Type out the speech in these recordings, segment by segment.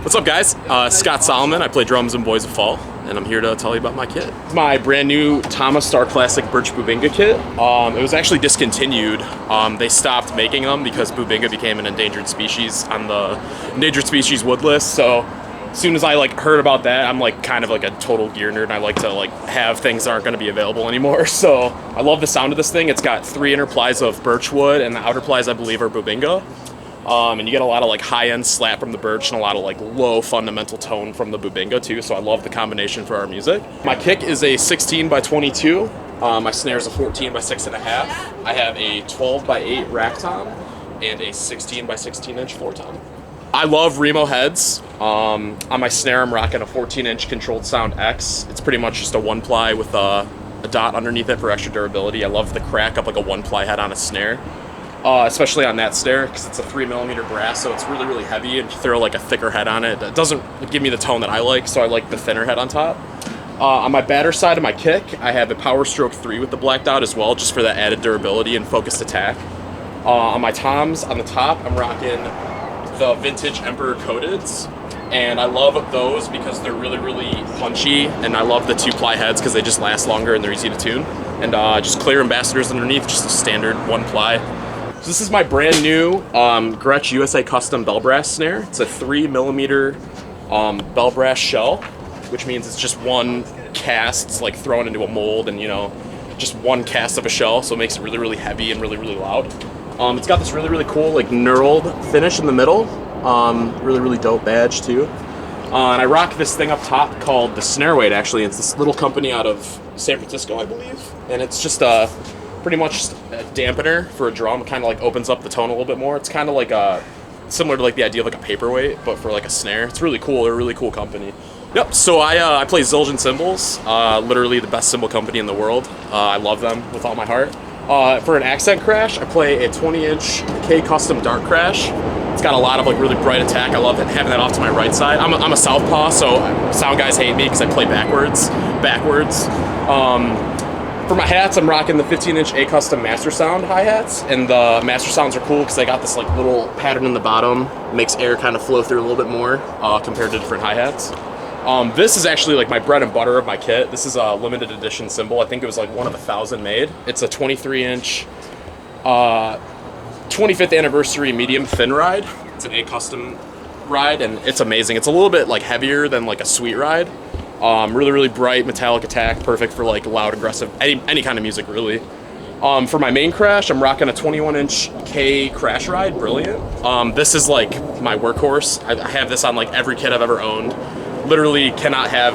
What's up, guys? Scott Solomon. I play drums in Boys of Fall, and I'm here to tell you about my kit. My brand new Thomas Star Classic Birch Bubinga kit. It was actually discontinued. They stopped making them because Bubinga became an endangered species on the endangered species wood list. So as soon as I heard about that, I'm kind of a total gear nerd, and I like to have things that aren't going to be available anymore. So I love the sound of this thing. It's got 3 inner plies of birch wood, and the outer plies I believe are Bubinga. And you get a lot of high-end slap from the birch and a lot of low fundamental tone from the Bubinga too, so I love the combination for our music. My kick is a 16 by 22. My snare is a 14 by 6.5. I have a 12 by 8 rack tom and a 16 by 16 inch floor tom. I love Remo heads. On my snare I'm rocking a 14-inch Controlled Sound X. It's pretty much just a 1-ply with a dot underneath it for extra durability. I love the crack of a 1-ply head on a snare. Especially on that snare, because it's a 3mm brass, so it's really, really heavy, and if you throw a thicker head on it, it doesn't give me the tone that I like, so I like the thinner head on top. On my batter side of my kick, I have a Power Stroke 3 with the black dot as well, just for that added durability and focused attack. On my toms, on the top, I'm rocking the vintage Emperor Coateds, and I love those because they're really, really punchy, and I love the 2-ply heads because they just last longer and they're easy to tune. And just clear ambassadors underneath, just a standard 1-ply. So this is my brand new Gretsch USA Custom bell brass snare. It's a 3mm bell brass shell, which means it's just one cast. It's thrown into a mold and, just one cast of a shell, so it makes it really, really heavy and really, really loud. It's got this really, really cool, knurled finish in the middle. Really, really dope badge, too. And I rock this thing up top called the Snare Weight, actually. It's this little company out of San Francisco, I believe. And it's just pretty much a dampener for a drum. It kind of opens up the tone a little bit more. It's kind of similar to the idea of a paperweight, but for a snare. It's really cool. They're a really cool company. Yep, so I play Zildjian cymbals, literally the best cymbal company in the world. I love them with all my heart. For an accent crash, I play a 20-inch K Custom Dark Crash. It's got a lot of really bright attack. I love having that off to my right side. I'm a southpaw, so sound guys hate me because I play backwards. For my hats, I'm rocking the 15-inch A Custom Master Sound hi-hats, and the Master Sounds are cool because they got this little pattern in the bottom, makes air kind of flow through a little bit more compared to different hi-hats. This is actually my bread and butter of my kit. This is a limited edition cymbal. I think it was one of 1,000 made. It's a 23-inch 25th anniversary medium thin ride. It's an A Custom ride, and it's amazing. It's a little bit heavier than a sweet ride. Really, really bright metallic attack, perfect for loud, aggressive, any kind of music, really. For my main crash, I'm rocking a 21-inch K Crash Ride, Brilliant. This is my workhorse. I have this on every kit I've ever owned. Literally cannot have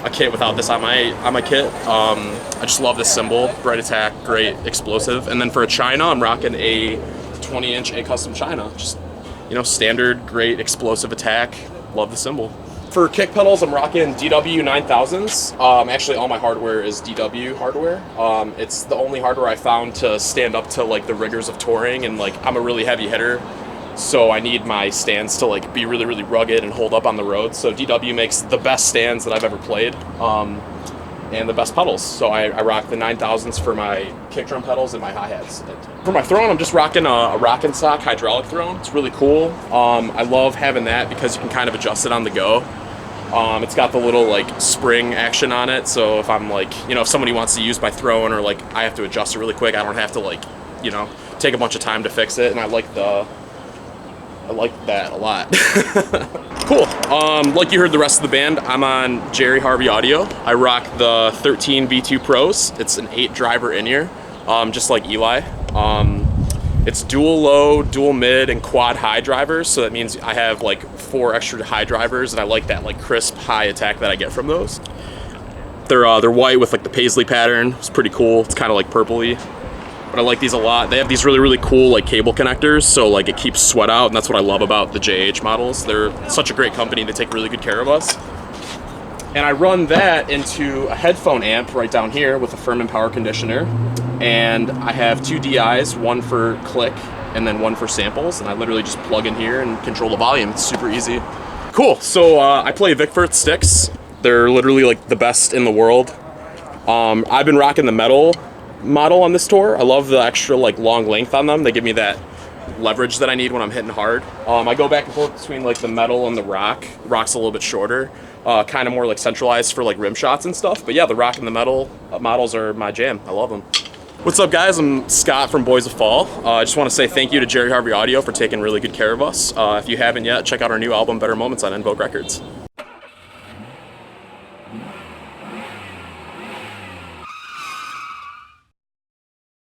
a kit without this on my kit. I just love this cymbal, bright attack, great explosive. And then for a China, I'm rocking a 20-inch A Custom China. Just standard, great explosive attack. Love the cymbal. For kick pedals, I'm rocking DW 9000s. Actually, all my hardware is DW hardware. It's the only hardware I found to stand up to the rigors of touring, and I'm a really heavy hitter, so I need my stands to be really, really rugged and hold up on the road. So DW makes the best stands that I've ever played, and the best pedals. So I rock the 9000s for my kick drum pedals and my hi-hats. For my throne, I'm just rocking a Rock and Sock hydraulic throne. It's really cool. I love having that because you can kind of adjust it on the go. It's got the little spring action on it, so if I'm if somebody wants to use my throne, or I have to adjust it really quick, I don't have to take a bunch of time to fix it, and I like that a lot. Cool. Like you heard the rest of the band, I'm on Jerry Harvey Audio. I rock the 13 V2 Pros. It's an 8-driver in-ear, just like Eli. It's dual low, dual mid, and quad high drivers, so that means I have 4 extra high drivers, and I like that crisp high attack that I get from those. They're white with the paisley pattern. It's pretty cool. It's kind of purpley, but I like these a lot. They have these really, really cool cable connectors, so it keeps sweat out, and that's what I love about the JH models. They're such a great company. They take really good care of us. And I run that into a headphone amp right down here with a Furman power conditioner. And I have 2 DIs, one for click and then one for samples. And I literally just plug in here and control the volume. It's super easy. Cool, so I play Vic Firth Sticks. They're literally the best in the world. I've been rocking the metal model on this tour. I love the extra long length on them. They give me that leverage that I need when I'm hitting hard. I go back and forth between like the metal and the rock. Rock's a little bit shorter, kind of more like centralized for like rim shots and stuff. But yeah, the rock and the metal models are my jam. I love them. What's up, guys? I'm Scott from Boys of Fall. I just want to say thank you to Jerry Harvey Audio for taking really good care of us. If you haven't yet, check out our new album, Better Moments, on Invoke Records.